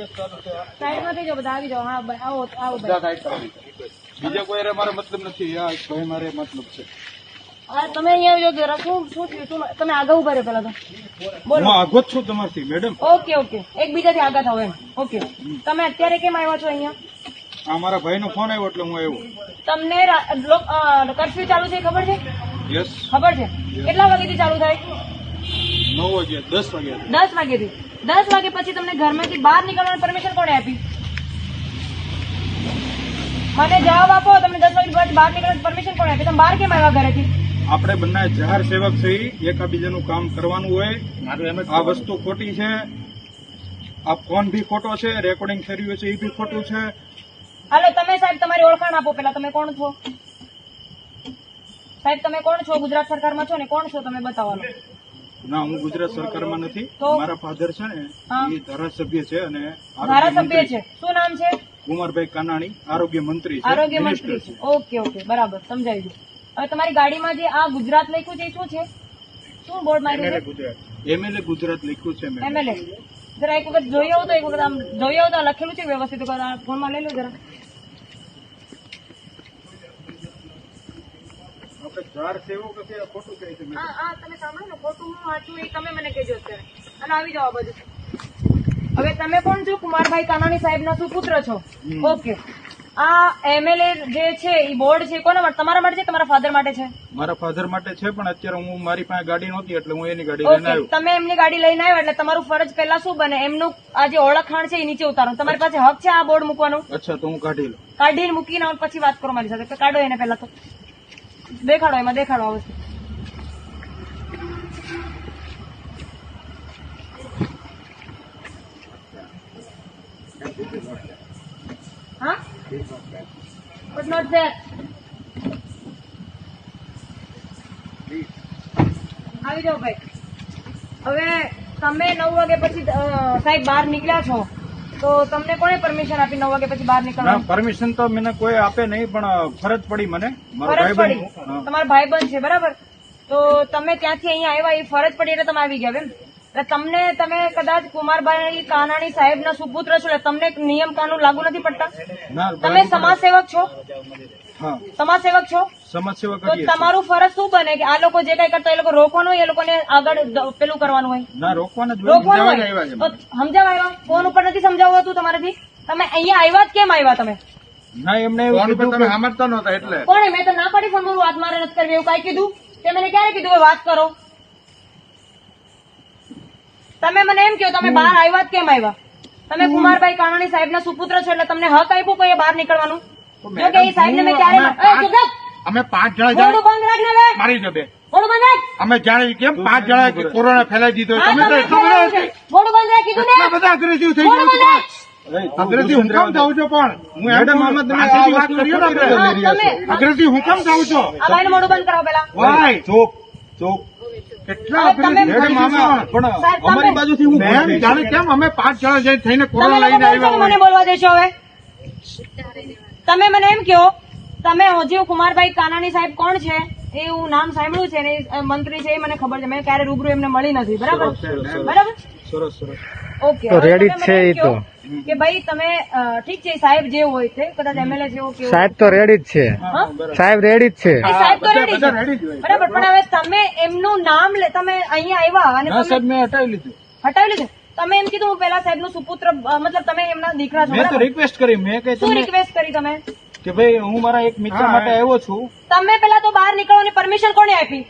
સાઈડમાં થઈ જાઓ, બધા આવી જાઓ. હા આવો આવો ભાઈ. બીજા કોઈ મારે મતલબ નથી. આ ભાઈ મારે મતલબ છે. હા તમે અહીંયા આવજો જરા. શું થયું? તમે આગળ ઉભા રહ્યો પેલા તો બોલો. હું આગો જ છું તમારથી મેડમ. ઓકે ઓકે, એકબીજાથી આગળ થાવ એમ. ઓકે, તમે અત્યારે કેમ આવ્યા છો અહીંયા? આ મારા ભાઈનો ફોન આવ્યો એટલે હું આવ્યો. તમને કર્ફ્યુ ચાલુ છે ખબર છે? યસ ખબર છે. કેટલા વાગ્યાથી ચાલુ થાય? 9 વાગ્યા 10 વાગ્યા 10 વાગ્યાથી. 10 વાગ્યા પછી તમને ઘરમાંથી બહાર નીકળવાની પરમિશન કોણે આપી? મને જવાબ આપો. તમને 10 વાગ્યા પછી બહાર નીકળવાની પરમિશન કોણે આપી? તમે બહાર કેમ આવ્યા ઘરેથી? આપણે બંને જાહેર સેવક છીએ. એકાબીજાનું કામ કરવાનું હોય. આ વસ્તુ ખોટી છે. આ ફોન બી ખોટો છે. રેકોર્ડિંગ થઈ રહ્યું છે એ બી ખોટું છે. હાલો તમે સાહેબ તમારી ઓળખાણ આપો પેલા. તમે કોણ છો સાહેબ? તમે કોણ છો? ગુજરાત સરકારમાં છો ને? કોણ છો તમે? બતાવવાનો. ના, હું ગુજરાત સરકારમાં નથી. મારા ફાધર છે ને એ ધારાસભ્ય છે અને ધારાસભ્ય છે. શું નામ છે? કુમારભાઈ કાનાણી, આરોગ્ય મંત્રી છે. આરોગ્ય મંત્રી છે. ઓકે ઓકે, બરાબર, સમજાવી દો. હવે તમારી ગાડીમાં જે આ ગુજરાત લખ્યું છે એ શું છે? શું બોર્ડ માર્યું છે? એમએલએ ગુજરાત લખ્યું છે. એમએલએ જરા એક વખત જોઈ આવો તો. એક વખત આમ જોઈ આવો તો લખેલું છે વ્યવસ્થિત. ફોનમાં લઈ લો જરા. હા તમે સાંભળો ને, ખોટું હું વાંચું એ તમે મને કહેજો અત્યારે. અને આવી જાઓ બધું. હવે તમે કોણ છો? કુમારભાઈ કાનાણી સાહેબના સુપુત્ર છો. ઓકે, આ એમએલએ જે છે એ બોર્ડ છે કોના માટે? તમારા માટે છે? તમારા ફાધર માટે છે? મારા ફાધર માટે છે, પણ અત્યારે હું મારી પાસે ગાડી નહોતી એટલે હું એની ગાડી લઈને આવ્યો. તમે એમની ગાડી લઈને આવ્યા એટલે તમારું ફરજ પહેલા શું બને? એમનું આ જે ઓળખાણ છે એ નીચે ઉતારો. તમારી પાસે હક છે આ બોર્ડ મૂકવાનો? અચ્છા, તો હું કાઢી લઉં. કાઢીને મૂકીને પછી વાત કરો મારી સાથે. કાઢો એને પહેલા તો. દેખાડો, એમાં દેખાડો આ વસ્તુ. હા, but not there. આવી જાઓ ભાઈ. હવે તમે 9 વાગ્યા પછી સાહેબ બહાર નીકળ્યા છો તો તમને કોને પરમિશન આપી 9 વાગ્યા પછી બહાર નીકળવાની? પરમિશન તો મને કોઈ આપે નહીં, પણ ફરજ પડી મને. ફરજ પડી. તમારા ભાઈબંધ છે બરાબર? તો તમે ત્યાંથી અહીંયા આવ્યા, એ ફરજ પડી એટલે તમે આવી ગયા એમ? એટલે તમે કદાચ કુમારભાઈ કાનાણી સાહેબના સુપુત્ર છો એટલે તમને નિયમ કાનૂન લાગુ નથી પડતા? તમે સમાજ સેવક છો? સમાજ સેવક છો? સમાજ સેવક. તો તમારું ફરજ શું બને કે આ લોકો જે કઈ કરતા એ લોકો રોકવાનું હોય, એ લોકોને આગળ પેલું કરવાનું હોય? ના, રોકવાનું હોય. સમજાવવા આવ્યા? ફોન ઉપર નથી સમજાવવું હતું તમારાથી? તમે અહીંયા આવ્યા જ કેમ આવ્યા તમે? ના, એમને એવું કીધું તમે સમજતા નહોતા એટલે. કોણે? મેં તો ના પાડી ફોન પર વાત મારે નથી કરવી એવું કઈ કીધું? તે મને ક્યારે કીધું વાત કરો? તમે મને એમ કહો તમે બહાર આવ્યા જ કેમ આવ્યા? તમે કુમારભાઈ કાનાણી સાહેબના સુપુત્ર છો એટલે તમને હક આપ્યું કોઈ બહાર નીકળવાનું? જો કે એ સાહેબને મેં ક્યારે અમે 5 જણા થોડું બંધ રાખ ને હવે. મારી જબે થોડું બંધ રાખ. અમે જાણી કેમ 5 જણા કોરોના ફેલાઈ દીધો. તમે તો એટલો બધો થોડું બંધ રાખ કીધું ને. બધા અગ્રેસિવ થઈ ગયું. અગ્રેસિવ હું કેમ જાઉં છો? પણ હું મેડમ આમાં તમે વાત કરીએ ને આપણે અગ્રેસિવ હું કેમ જાઉં છો? આ ભાઈનું મોઢું બંધ કરાવો પેલા. વાય ચોપ ચોપ. કેટલા મેડમ આમાં પણ અમારી બાજુથી હું જાણે કેમ અમે 5 જણા જઈને થઈને કોરોના લઈને આવ્યા. મને બોલવા દેશો હવે? તમે મને એમ કહો, તમે હજી કુમારભાઈ કાનાણી સાહેબ કોણ છે એ હું નામ સાંભળ્યું છે ને મંત્રી છે એ મને ખબર છે. મેં ક્યારે રૂબરૂ એમને મળી નથી. બરાબર? બરાબર, સરસ સરસ. ઓકે, રેડી છે એ તો કે ભાઈ તમે ઠીક છે સાહેબ જે હોય તે કદાચ એમએલએ જેવો કે સાહેબ તો રેડી જ છે. સાહેબ રેડી જ છે. સાહેબ તો રેડી છે બરાબર, પણ હવે તમે એમનું નામ તમે અહીંયા આવ્યા અને સાહેબ મેં હટાવી લીધું. હટાવી લીધું? તમે એમ કીધું હું પેલા સાહેબ નું સુપુત્ર મતલબ તમે એમના દીકરા છો? મેં તો રિક્વેસ્ટ કરી. મેં કઈ શું રિક્વેસ્ટ કરી તમે? કે ભાઈ હું મારા એક મિત્ર માટે આવ્યો છું. તમે પેલા તો બહાર નીકળવાની પરમિશન કોને આપી?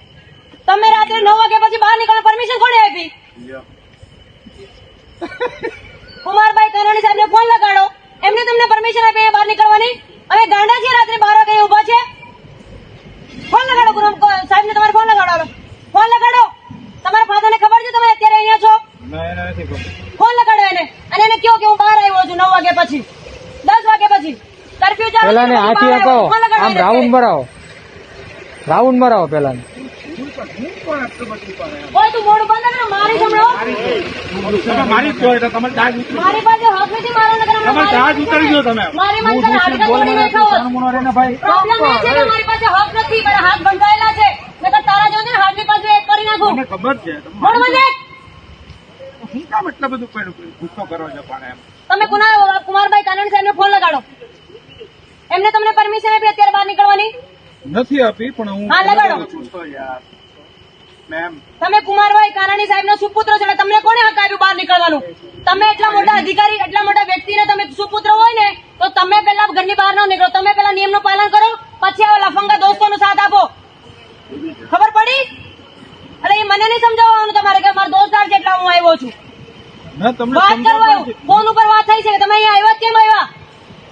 તમે રાત્રે 9 વાગ્યા પછી બહાર નીકળવાની પરમિશન કોને આપી? કુમારભાઈ કાનાણી સાહેબને ફોન લગાડો. એમને તમને પરમિશન આપી બહાર નીકળવાની? હવે ગાંડા છે રાત્રે 12 વાગે ઉભા છે? ફોન લગાડો સાહેબને. તમારે ફોન લગાડો. ફોન લગાડો. તમારા ફાધરને ખબર છે તમે અત્યારે અહીંયા છો? ફોન લગાડો એને અને એને કહો કે હું બહાર આવ્યો છું 9 વાગ્યા પછી, 10 વાગ્યા પછી કર્ફ્યુ ચાલુ. પેલા ને હાથી આપો. આમ રાઉન્ડ મરાવો. રાઉન્ડ મરાવો પેલા ને. ઓય તું મોઢું બંધ કર. મારી સંભળો. મારી મારી પાસે હક નથી મારવાનો. તમે મારી પાસે હાથ તોડી નાખ્યો. પ્રોબ્લેમ એ છે કે મારી પાસે હક નથી. મારા હાથ બંધાયેલા છે. નકર તારા જો ને હાથની પાસે એક કરી નાખું. મને ખબર છે. મોઢું બંધ. હું કામ એટલા બધું ગુસ્સો કરો છો? પણ એમ તમે કુમારભાઈ કાનાણી સાહેબને ફોન લગાડો. એમને તમને પરમિશન આપી અત્યારે બહાર નીકળવાની? નથી આપી પણ હું હા, લગાડો. તમે કુમારભાઈ કાનાણી સાહેબનો સુપુત્ર છો એટલે તમને કોણે હક આપ્યું બહાર નીકળવાનું? તમે એટલા મોટા અધિકારી, એટલા મોટા વ્યક્તિને તમે સુપુત્ર હોય ને તો તમે પેલા ઘરની બહાર ન નીકળો. તમે પેલા નિયમનું પાલન કરો, પછી આવા લફંગા દોસ્તોનો સાથ આપો. ખબર પડી? અરે એ મને નહીં સમજાવવાનું તમારે કે મારો દોસ્તાર છે એટલે હું આવ્યો છું. ના તમને વાત કરવા સમજાવતા આવ્યો. નથી. ફોન ઉપર વાત થઈ છે કે તમે અહીંયા આવ્યા જ કેમ આવ્યા?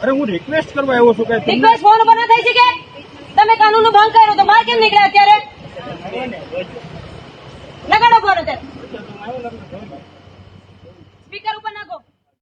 અરે હું રિક્વેસ્ટ કરવા આવ્યો છું કે તમને રિક્વેસ્ટ ફોન ઉપર ના થઈ છે કે તમે કાનૂનનો ભંગ કર્યો તો બહાર કેમ નીકળ્યા અત્યારે? લગાડો ફોન અત્યારે. સ્પીકર ઉપર નાખો.